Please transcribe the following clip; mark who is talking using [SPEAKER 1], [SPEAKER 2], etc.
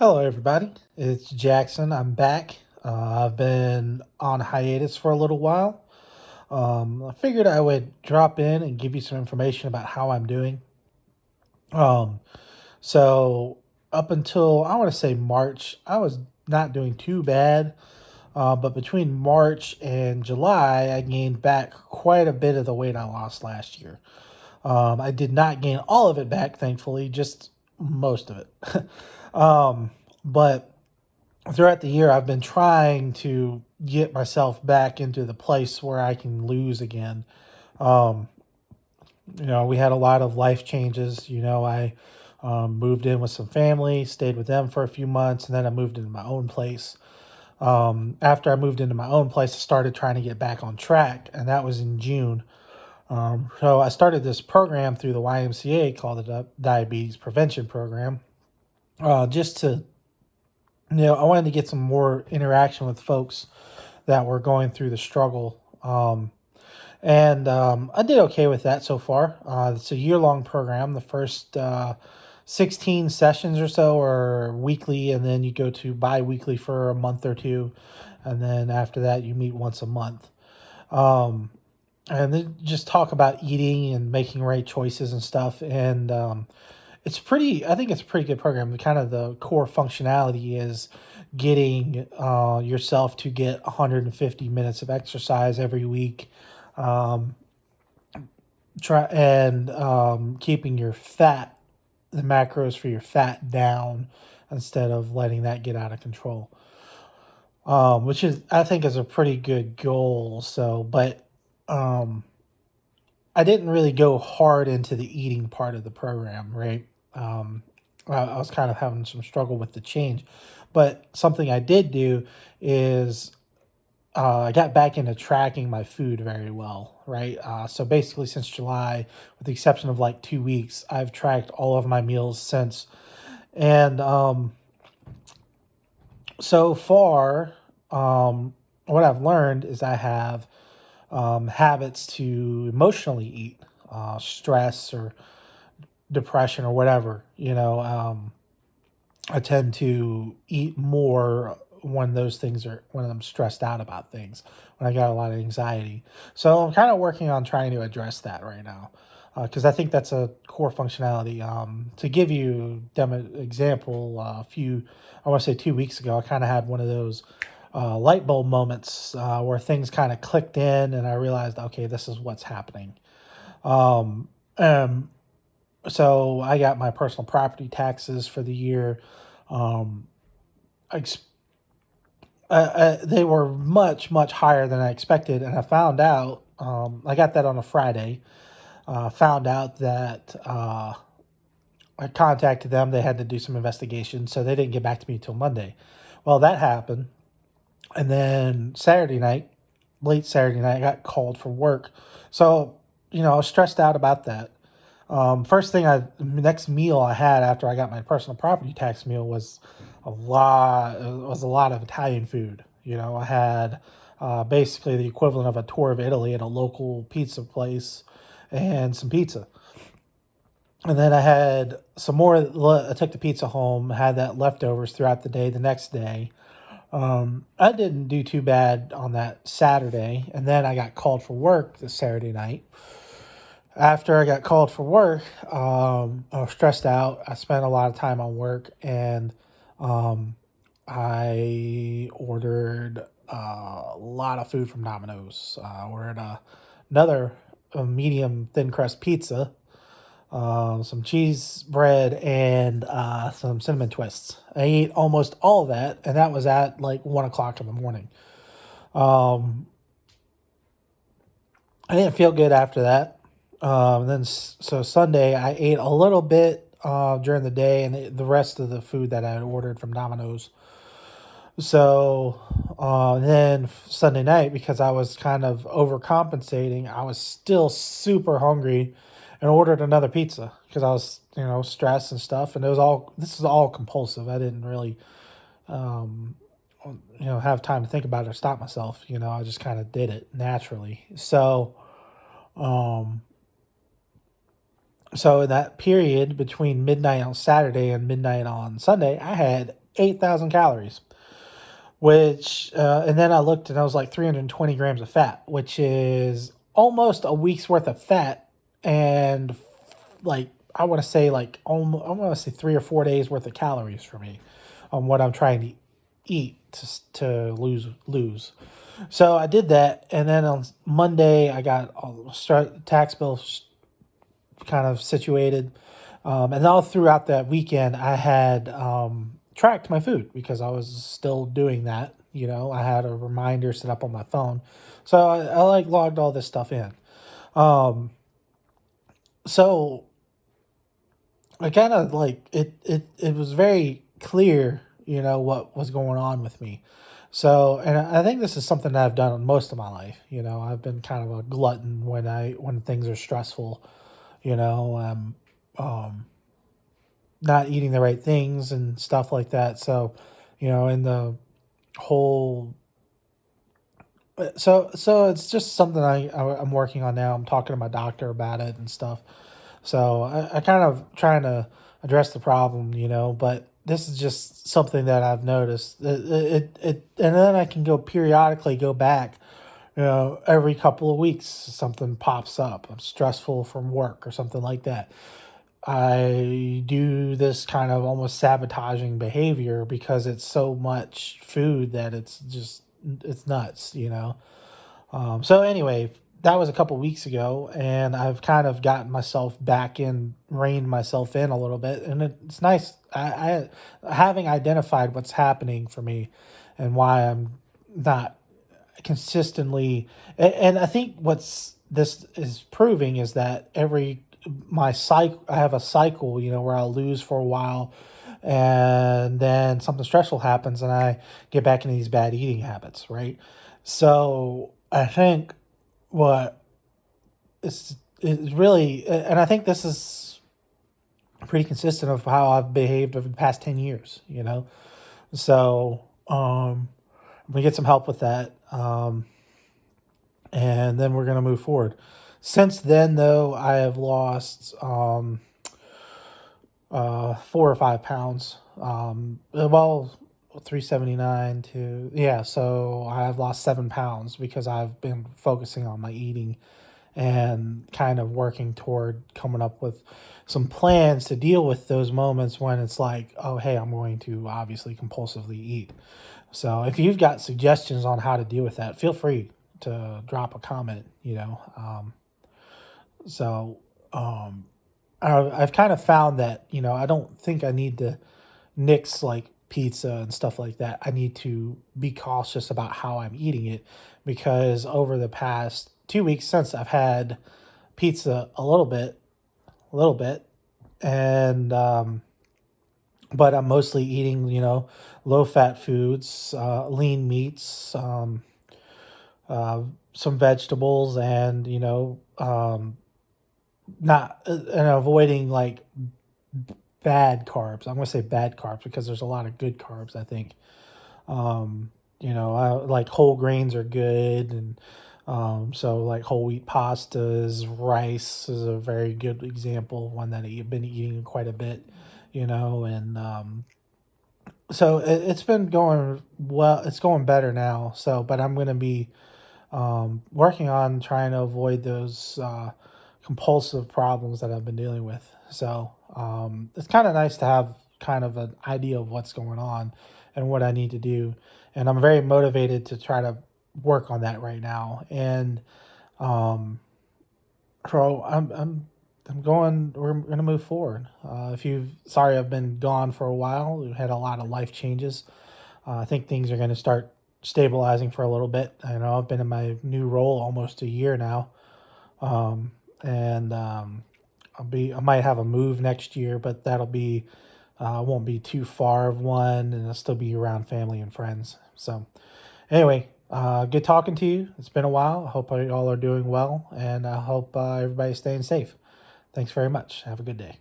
[SPEAKER 1] Hello, everybody. It's Jackson. I'm back. I've been on hiatus for a little while. I figured I would drop in and give you some information about how I'm doing. Um, so, up until I want to say March, I was not doing too bad. But between March and July, I gained back quite a bit of the weight I lost last year. I did not gain all of it back, thankfully, just most of it. But throughout the year, I've been trying to get myself back into the place where I can lose again. Um, we had a lot of life changes. I moved in with some family, stayed with them for a few months, and then I moved into my own place. After I moved into my own place, I started trying to get back on track, and that was in June. So I started this program through the YMCA called the Diabetes Prevention Program, just to I wanted to get some more interaction with folks that were going through the struggle. And I did okay with that so far. It's a year long program. The first 16 sessions or so are weekly, and then you go to bi weekly for a month or two. And then after that, you meet once a month. Um, and then just talk about eating and making right choices and stuff. And I think it's a pretty good program. Kind of the core functionality is getting yourself to get 150 minutes of exercise every week. Um, keeping the macros for your fat down instead of letting that get out of control. Which is, I think, is a pretty good goal. But um, I didn't really go hard into the eating part of the program, right? I was kind of having some struggle with the change. But something I did do is I got back into tracking my food very well, right? So basically, since July, with the exception of like 2 weeks, I've tracked all of my meals since. And so far, what I've learned is I have habits to emotionally eat, stress or depression or whatever. I tend to eat more when I'm stressed out about things, when I got a lot of anxiety. So I'm kind of working on trying to address that right now. Because I think that's a core functionality. To give you them an example, I want to say 2 weeks ago, I kind of had one of those light bulb moments where things kind of clicked in, and I realized, okay, this is what's happening. Um, um, so I got my personal property taxes for the year. Um, ex- they were much, much higher than I expected, and I found out. I got that on a Friday. Found out that I contacted them. They had to do some investigation, so they didn't get back to me until Monday. Well, that happened, and then late Saturday night, I got called for work. So I was stressed out about that. Next meal I had after I got my personal property tax meal was a lot of Italian food. I had basically the equivalent of a tour of Italy at a local pizza place and some pizza. And then I had some more. I took the pizza home, had that leftovers throughout the day the next day. I didn't do too bad on that Saturday, and then I got called for work this Saturday night. After I got called for work, I was stressed out. I spent a lot of time on work, and um, I ordered a lot of food from Domino's. I ordered another medium thin crust pizza, some cheese bread, and some cinnamon twists. I ate almost all of that, and that was at like 1 o'clock in the morning. Um, I didn't feel good after that. So Sunday, I ate a little bit during the day, and the rest of the food that I had ordered from Domino's. So then Sunday night, because I was kind of overcompensating, I was still super hungry and ordered another pizza because I was, stressed and stuff. And this is all compulsive. I didn't really, um, have time to think about it or stop myself. I just kind of did it naturally. Um, so in that period between midnight on Saturday and midnight on Sunday, I had 8,000 calories, which, and then I looked and I was like 320 grams of fat, which is almost a week's worth of fat. And like, I want to say like almost, I want to say 3 or 4 days worth of calories for me on what I'm trying to eat to lose. So I did that, and then on Monday I got a tax bill kind of situated, and all throughout that weekend I had tracked my food because I was still doing that. You know, I had a reminder set up on my phone, so I like logged all this stuff in. Um, so I kind of like it was very clear, you know, what was going on with me. So, and I think this is something that I've done most of my life. You know, I've been kind of a glutton when things are stressful. You know, not eating the right things and stuff like that. So, you know, in the whole, so it's just something I'm working on now. I'm talking to my doctor about it and stuff. So I kind of trying to address the problem, you know, but this is just something that I've noticed. And then I can go periodically go back, you know, every couple of weeks, something pops up. I'm stressful from work or something like that. I do this kind of almost sabotaging behavior because it's so much food that it's nuts, you know. So anyway, that was a couple weeks ago, and I've kind of gotten myself back in, reined myself in a little bit, and it's nice. I having identified what's happening for me, and why I'm not consistently, and I think what's this is proving is that every my cycle, I have a cycle, you know, where I'll lose for a while, and then something stressful happens, and I get back into these bad eating habits, right? So I think what is really, and I think this is pretty consistent of how I've behaved over the past 10 years. You know, so we get some help with that, and then we're gonna move forward. Since then, though, I have lost 4 or 5 pounds. Well, 379 to, yeah. So I've lost 7 pounds because I've been focusing on my eating and kind of working toward coming up with some plans to deal with those moments when it's like, oh, hey, I'm going to obviously compulsively eat. So if you've got suggestions on how to deal with that, feel free to drop a comment, you know. So um, I've kind of found that, you know, I don't think I need to nix like pizza and stuff like that. I need to be cautious about how I'm eating it because over the past 2 weeks since I've had pizza a little bit, and but I'm mostly eating, you know, low fat foods, lean meats, uh, some vegetables, and you know, not and avoiding like bad carbs. I'm gonna say bad carbs because there's a lot of good carbs, I think. You know, like whole grains are good, and so like whole wheat pastas, rice is a very good example, one that I've been eating quite a bit, you know, and so it's been going well. It's going better now. So, but I'm gonna be working on trying to avoid those compulsive problems that I've been dealing with. So it's kind of nice to have kind of an idea of what's going on and what I need to do. And I'm very motivated to try to work on that right now. And um, so I'm going. We're gonna move forward. If you, sorry, I've been gone for a while. We've had a lot of life changes. I think things are going to start stabilizing for a little bit. I know I've been in my new role almost a year now, and I might have a move next year, but that'll be won't be too far of one, and I'll still be around family and friends. So anyway, good talking to you. It's been a while. I hope you all are doing well, and I hope everybody's staying safe. Thanks very much. Have a good day.